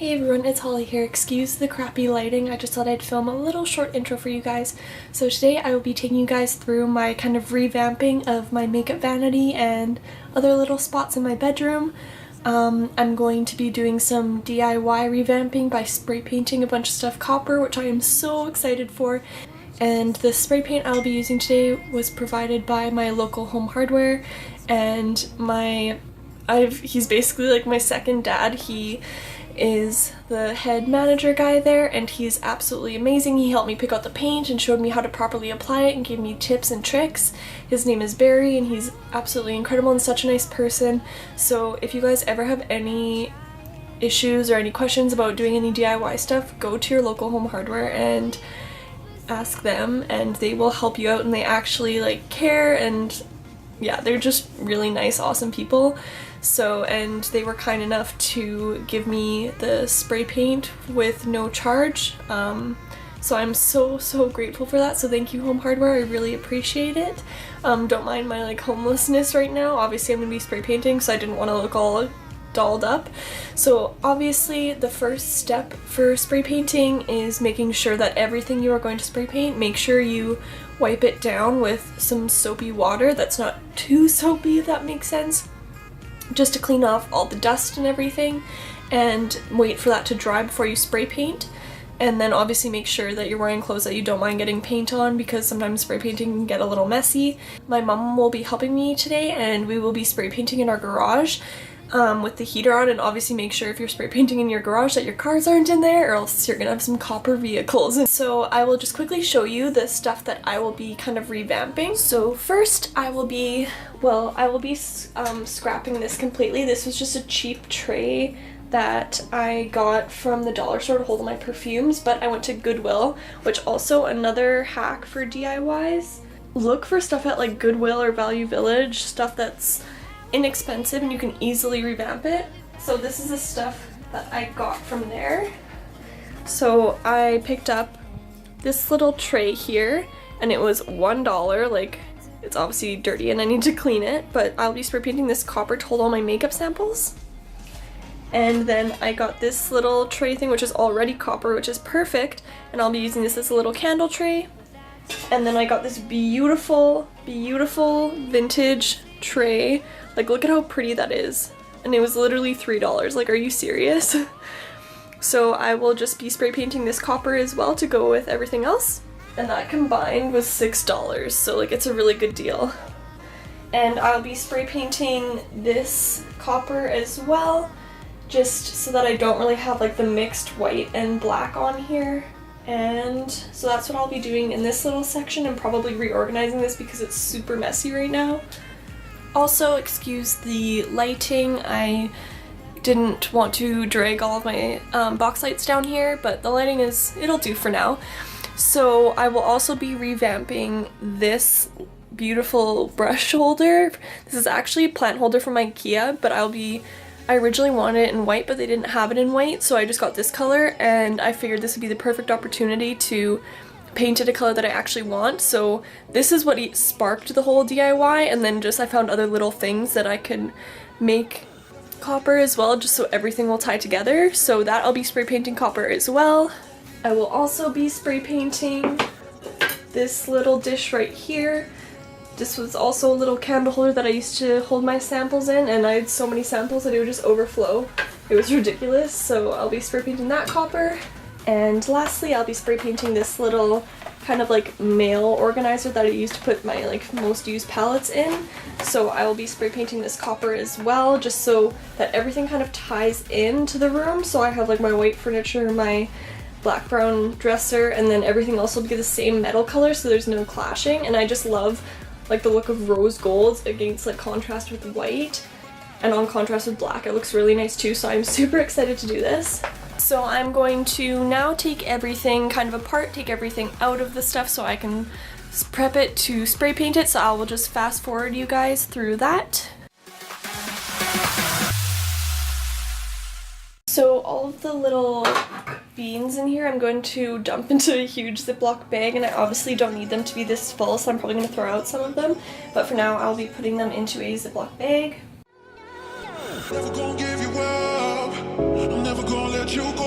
Hey everyone, it's Holly here. Excuse the crappy lighting, I just thought I'd film a little short intro for you guys. So today I will be taking you guys through my kind of revamping of my makeup vanity and other little spots in my bedroom. I'm going to be doing some DIY revamping by spray painting a bunch of stuff copper, which I am so excited for. And the spray paint I'll be using today was provided by my local home hardware, and he's basically like my second dad. He is the head manager guy there, and he's absolutely amazing. He helped me pick out the paint and showed me how to properly apply it and gave me tips and tricks. His name is Barry, and he's absolutely incredible and such a nice person. So if you guys ever have any issues or any questions about doing any DIY stuff, go to your local home hardware and ask them, and they will help you out, and they actually like care, and yeah, they're just really nice, awesome people. So, and they were kind enough to give me the spray paint with no charge. So I'm so grateful for that. So thank you, Home Hardware. I really appreciate it. Don't mind my like homelessness right now. Obviously I'm gonna be spray painting, so I didn't want to look all dolled up. So obviously the first step for spray painting is making sure that everything you are going to spray paint, make sure you wipe it down with some soapy water that's not too soapy, if that makes sense, just to clean off all the dust and everything, and wait for that to dry before you spray paint. And then obviously make sure that you're wearing clothes that you don't mind getting paint on, because sometimes spray painting can get a little messy. My mom will be helping me today, and we will be spray painting in our garage with the heater on, and obviously make sure if you're spray painting in your garage that your cars aren't in there, or else you're gonna have some copper vehicles. And so I will just quickly show you the stuff that I will be kind of revamping. So first I will be scrapping this completely. This was just a cheap tray that I got from the dollar store to hold my perfumes, but I went to Goodwill, which also another hack for DIYs. Look for stuff at like Goodwill or Value Village, stuff that's inexpensive and you can easily revamp it. So this is the stuff that I got from there. So I picked up this little tray here, and it was $1. Like, it's obviously dirty and I need to clean it, but I'll be spray painting this copper to hold all my makeup samples. And then I got this little tray thing, which is already copper, which is perfect, and I'll be using this as a little candle tray. And then I got this beautiful vintage tray. Like, look at how pretty that is. And it was literally $3. Like, are you serious? So I will just be spray painting this copper as well to go with everything else. And that combined was $6, so like it's a really good deal. And I'll be spray painting this copper as well, just so that I don't really have like the mixed white and black on here. And so that's what I'll be doing in this little section, and probably reorganizing this because it's super messy right now. Also, excuse the lighting, I didn't want to drag all of my box lights down here, but the lighting it'll do for now. So I will also be revamping this beautiful brush holder. This is actually a plant holder from IKEA, but I originally wanted it in white, but they didn't have it in white, so I just got this color, and I figured this would be the perfect opportunity to paint it a color that I actually want. So this is what sparked the whole DIY, and then just I found other little things that I could make copper as well, just so everything will tie together. So that I'll be spray painting copper as well. I will also be spray painting this little dish right here. This was also a little candle holder that I used to hold my samples in, and I had so many samples that it would just overflow. It was ridiculous, so I'll be spray painting that copper. And lastly, I'll be spray painting this little kind of like mail organizer that I used to put my like most used palettes in. So I will be spray painting this copper as well, just so that everything kind of ties into the room. So I have like my white furniture, my black brown dresser, and then everything else will be the same metal color, so there's no clashing. And I just love like the look of rose gold against like contrast with white, and on contrast with black. It looks really nice too, so I'm super excited to do this. So I'm going to now take everything kind of apart, take everything out of the stuff so I can prep it to spray paint it. So I will just fast forward you guys through that. So all of the little beans in here I'm going to dump into a huge Ziploc bag, and I obviously don't need them to be this full, so I'm probably going to throw out some of them. But for now I'll be putting them into a Ziploc bag. Never gonna give you up. I'm never gonna let you go.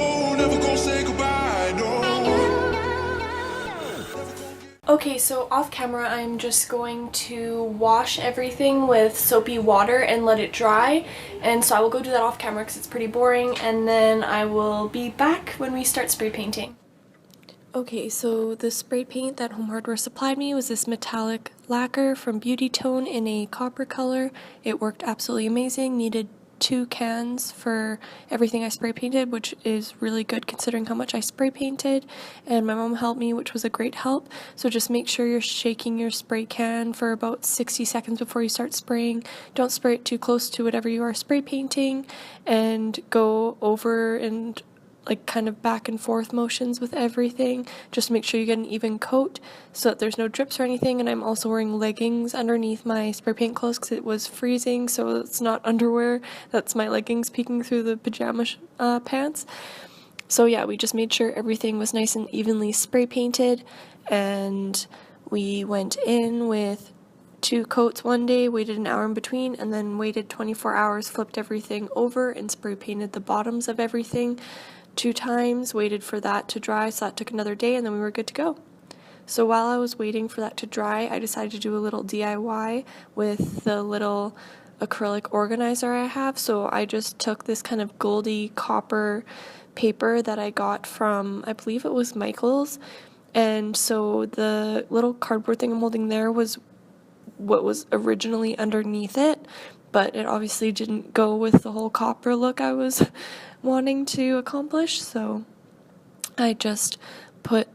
Okay, so off camera I'm just going to wash everything with soapy water and let it dry, and so I will go do that off camera because it's pretty boring, and then I will be back when we start spray painting. Okay, so the spray paint that Home Hardware supplied me was this metallic lacquer from Beauti-Tone in a copper color. It worked absolutely amazing, needed 2 cans for everything I spray painted, which is really good considering how much I spray painted, and my mom helped me, which was a great help. So just make sure you're shaking your spray can for about 60 seconds before you start spraying. Don't spray it too close to whatever you are spray painting, and go over and like kind of back and forth motions with everything. Just make sure you get an even coat so that there's no drips or anything. And I'm also wearing leggings underneath my spray paint clothes because it was freezing, so it's not underwear. That's my leggings peeking through the pajama pants. So yeah, we just made sure everything was nice and evenly spray painted, and we went in with 2 coats one day, waited an hour in between, and then waited 24 hours, flipped everything over and spray painted the bottoms of everything 2 times, waited for that to dry, so that took another day, and then we were good to go. So while I was waiting for that to dry, I decided to do a little DIY with the little acrylic organizer I have. So I just took this kind of goldy copper paper that I got from, I believe it was Michael's, and so the little cardboard thing I'm holding there was what was originally underneath it, but it obviously didn't go with the whole copper look I was wanting to accomplish, so I just put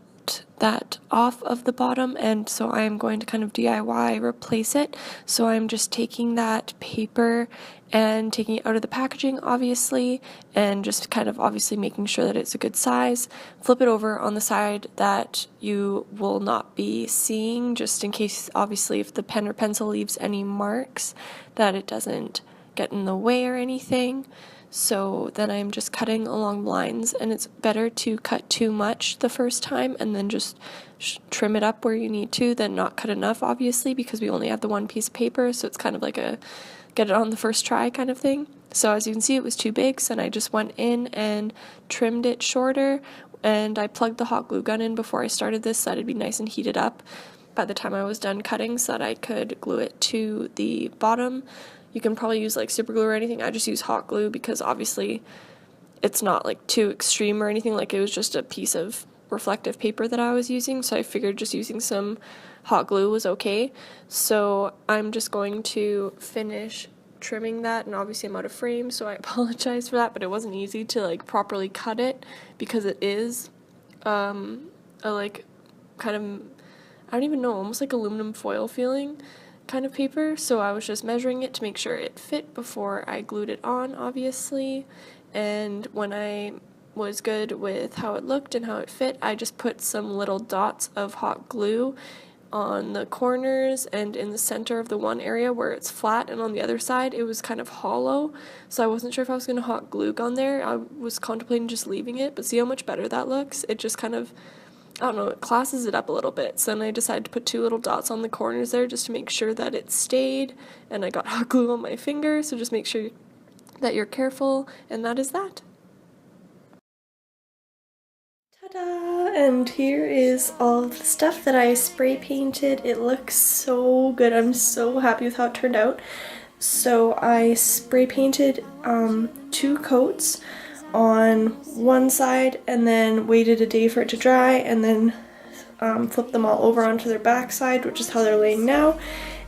that off of the bottom, and so I am going to kind of DIY replace it. So I'm just taking that paper and taking it out of the packaging, obviously, and just kind of obviously making sure that it's a good size. Flip it over on the side that you will not be seeing, just in case, obviously, if the pen or pencil leaves any marks, that it doesn't get in the way or anything. So then I'm just cutting along lines, and it's better to cut too much the first time and then just trim it up where you need to than not cut enough, obviously, because we only have the 1 piece of paper, so it's kind of like a get it on the first try kind of thing. So as you can see, it was too big, so then I just went in and trimmed it shorter, and I plugged the hot glue gun in before I started this so that it'd be nice and heated up by the time I was done cutting so that I could glue it to the bottom. You can probably use like super glue or anything. I just use hot glue because obviously it's not like too extreme or anything. Like, it was just a piece of reflective paper that I was using, so I figured just using some hot glue was okay. So I'm just going to finish trimming that, and obviously I'm out of frame, so I apologize for that, but it wasn't easy to like properly cut it because it is a like kind of, I don't even know, almost like aluminum foil feeling kind of paper. So I was just measuring it to make sure it fit before I glued it on, obviously, and when I was good with how it looked and how it fit, I just put some little dots of hot glue on the corners and in the center of the one area where it's flat, and on the other side it was kind of hollow, so I wasn't sure if I was going to hot glue gun there. I was contemplating just leaving it, but see how much better that looks? It just kind of, I don't know, it classes it up a little bit. So then I decided to put 2 little dots on the corners there just to make sure that it stayed, and I got hot glue on my finger, so just make sure that you're careful, and that is that. Ta-da! And here is all the stuff that I spray painted. It looks so good. I'm so happy with how it turned out. So I spray painted 2 coats on one side and then waited a day for it to dry, and then flipped them all over onto their back side, which is how they're laying now,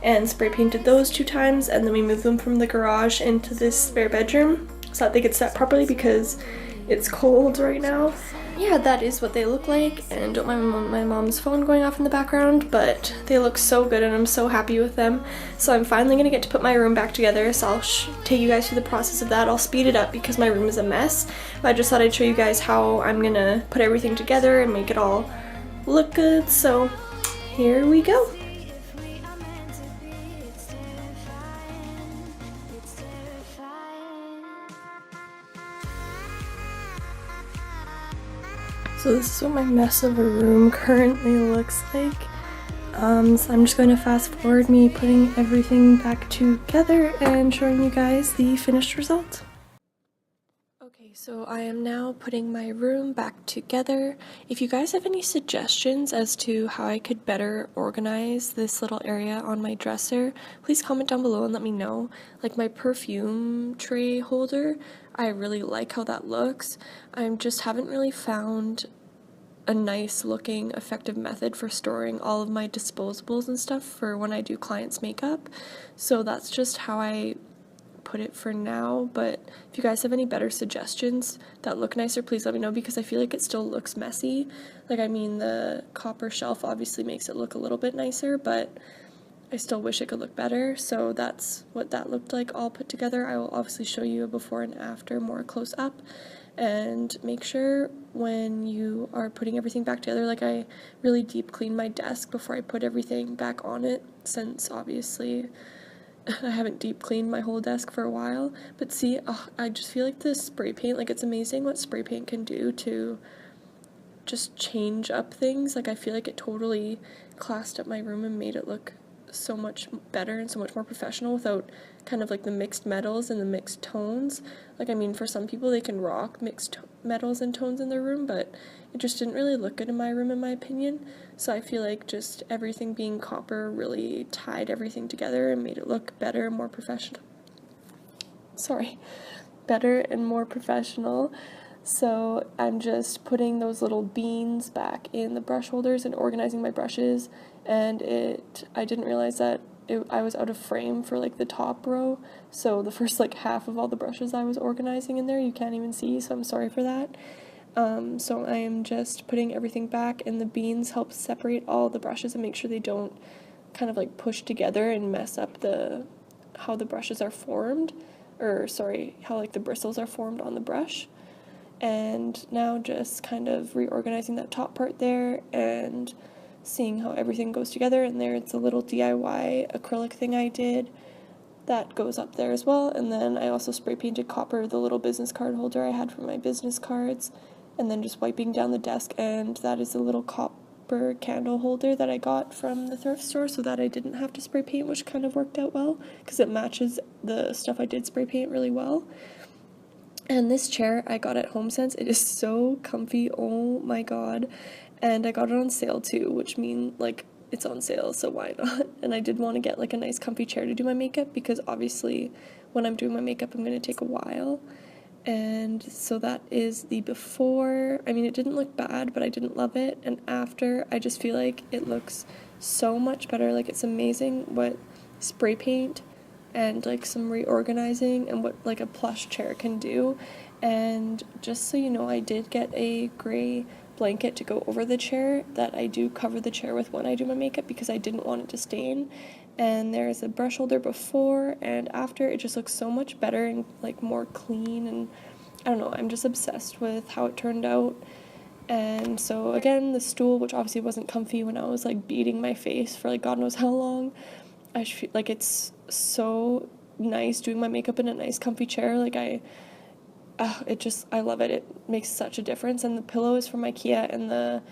and spray painted those 2 times, and then we moved them from the garage into this spare bedroom so that they could set properly because it's cold right now. Yeah, that is what they look like, and don't mind my mom's phone going off in the background, but they look so good and I'm so happy with them. So I'm finally gonna get to put my room back together, so I'll take you guys through the process of that. I'll speed it up because my room is a mess, but I just thought I'd show you guys how I'm gonna put everything together and make it all look good. So here we go. So this is what my mess of a room currently looks like. So I'm just going to fast forward me putting everything back together and showing you guys the finished result. Okay, So I am now putting my room back together. If you guys have any suggestions as to how I could better organize this little area on my dresser, please comment down below and let me know. Like my perfume tray holder, I really like how that looks. I just haven't really found a nice looking effective method for storing all of my disposables and stuff for when I do clients' makeup. So that's just how I put it for now, but if you guys have any better suggestions that look nicer, please let me know, because I feel like it still looks messy. Like, I mean, the copper shelf obviously makes it look a little bit nicer, but I still wish it could look better. So that's what that looked like all put together. I will obviously show you a before and after more close up, and make sure when you are putting everything back together, like I really deep clean my desk before I put everything back on it, since obviously I haven't deep cleaned my whole desk for a while. But see, I just feel like the spray paint, like it's amazing what spray paint can do to just change up things. Like I feel like it totally classed up my room and made it look so much better and so much more professional without kind of like the mixed metals and the mixed tones. Like, I mean, for some people they can rock mixed metals and tones in their room, but it just didn't really look good in my room in my opinion. So I feel like just everything being copper really tied everything together and made it look better and more professional. Better and more professional. So I'm just putting those little beans back in the brush holders and organizing my brushes, and I didn't realize that I was out of frame for like the top row, so the first like half of all the brushes I was organizing in there you can't even see, so I'm sorry for that. So I am just putting everything back, and the beans help separate all the brushes and make sure they don't kind of like push together and mess up how the brushes are formed, or sorry, how like the bristles are formed on the brush. And now just kind of reorganizing that top part there and seeing how everything goes together. And there it's a little DIY acrylic thing I did that goes up there as well. And then I also spray painted copper the little business card holder I had for my business cards, and then just wiping down the desk, and that is a little copper candle holder that I got from the thrift store so that I didn't have to spray paint, which kind of worked out well because it matches the stuff I did spray paint really well. And this chair I got at HomeSense. It is so comfy, oh my god. And I got it on sale too, which means like it's on sale, so why not? And I did want to get like a nice comfy chair to do my makeup, because obviously when I'm doing my makeup I'm going to take a while. And so that is the before. I mean, it didn't look bad, but I didn't love it. And after, I just feel like it looks so much better. Like, it's amazing what spray paint and like some reorganizing and what like a plush chair can do. And just so you know, I did get a gray blanket to go over the chair that I do cover the chair with when I do my makeup, because I didn't want it to stain. And there's a brush holder before and after. It just looks so much better and like more clean, and I don't know, I'm just obsessed with how it turned out. And so again, the stool, which obviously wasn't comfy when I was like beating my face for like God knows how long, I feel like it's so nice doing my makeup in a nice comfy chair. Like I love it. It makes such a difference. And the pillow is from IKEA, and the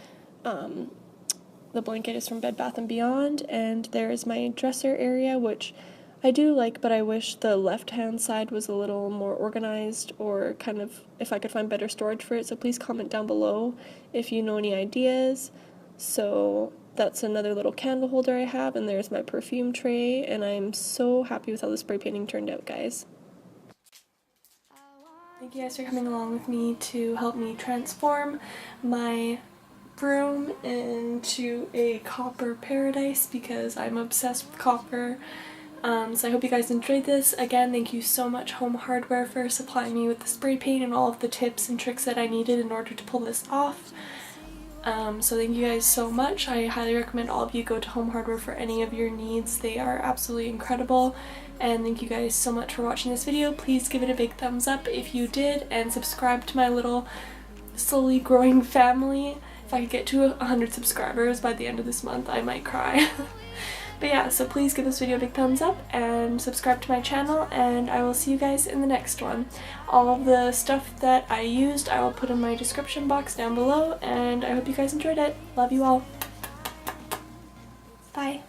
blanket is from Bed Bath & Beyond. And there is my dresser area, which I do like, but I wish the left-hand side was a little more organized, or kind of if I could find better storage for it. So please comment down below if you know any ideas. So that's another little candle holder I have, and there's my perfume tray, and I'm so happy with how the spray painting turned out, guys. Thank you guys for coming along with me to help me transform my room into a copper paradise, because I'm obsessed with copper. So I hope you guys enjoyed this. Again, thank you so much Home Hardware for supplying me with the spray paint and all of the tips and tricks that I needed in order to pull this off. So thank you guys so much. I highly recommend all of you go to Home Hardware for any of your needs. They are absolutely incredible. And thank you guys so much for watching this video. Please give it a big thumbs up if you did, and subscribe to my little slowly growing family. If I could get to 100 subscribers by the end of this month, I might cry. But yeah, so please give this video a big thumbs up and subscribe to my channel, and I will see you guys in the next one. All of the stuff that I used I will put in my description box down below, and I hope you guys enjoyed it. Love you all. Bye.